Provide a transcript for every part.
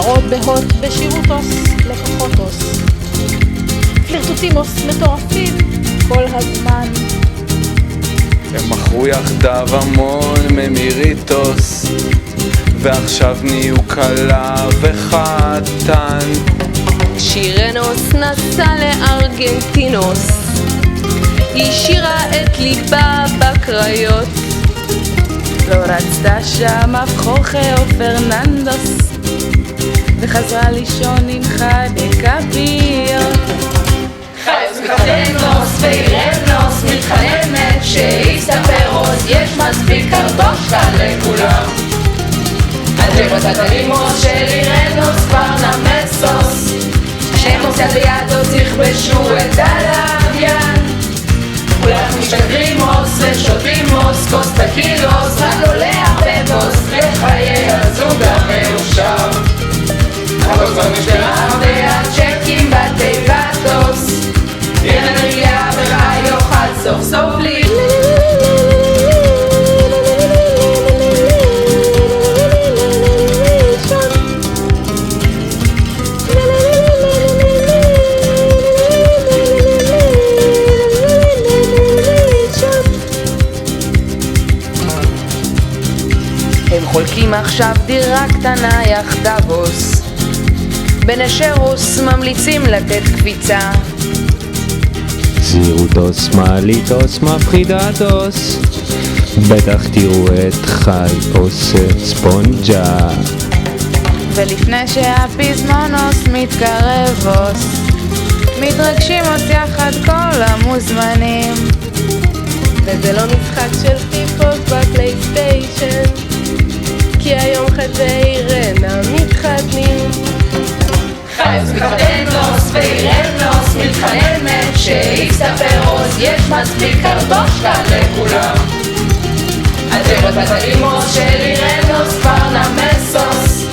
סדרות בהוט בשירוטוס לקוחוטוס, פלירטוטימוס מטורפים כל הזמן. הם מכרו יחדיו המון ממיריטוס, ועכשיו נהיו קלה וחתן. שירנוס נסע לארגנטינוס, השאירה את ליבה בקריות. לא רצתה שם אף חוכה או פרננדוס, וחזרה לישון עם חדי כפיות. חייס מתחתנוס ואירנוס מתחננת שיסתפרוס, יש מספיק קרטושקה לכולם. הג'בטטלימוס של אירנוס כבר נמסוס, שמוס יד וידוס יכבשו את הלוויין. כולם משתגרימוס ושותימוס, כוס טקילוס, רק לא להרבבוס, לחיי הזוג המאושר. החוזר נשתרה והצ'קים בתיבטוס, ירן רגיעה ורעי יוכל סוף סוף לי. הם חולקים עכשיו דירה קטנה יחדבוס, בנשרוס ממליצים לתת קפיצה. זירוטוס, מעליטוס, מפחידתוס, בטח תראו את חי עושה ספונג'ה. ולפני שהפזמונוס מתקרבוס, מתרגשים אותי יחד כל המוזמנים. וזה לא משחק של טיפות בפלייסטיישן, כי היום חצי רנה מתחתנים. חייס מתחתנוס ואירנוס מתחננת שיסתפרוס, יש מספיק קרטושקה לכולם. הג'בטטלימוס של אירנוס כבר נמסוס,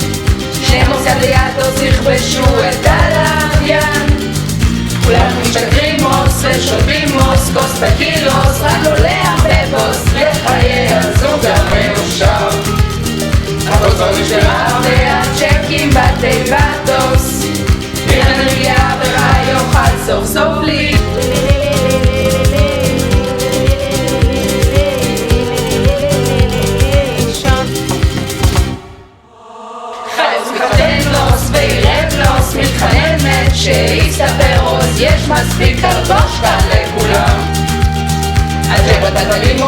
שמוס יד וידוס יכבשו את הלוויין. כולם משתגרימוס ושותימוס, כוס טקילוס, רק לא להרבבוס, לחיי הזוג המאושר. החוזר נשתרה והצ'קים בתיבטוס, ירן רגיעה ורעי יוכל סוף סוף לי. חייס מתחתנוס ואירנוס מתחננת שיסתפרוס, יש מספיק קרטושקה לכולם. הג'בטטלימוס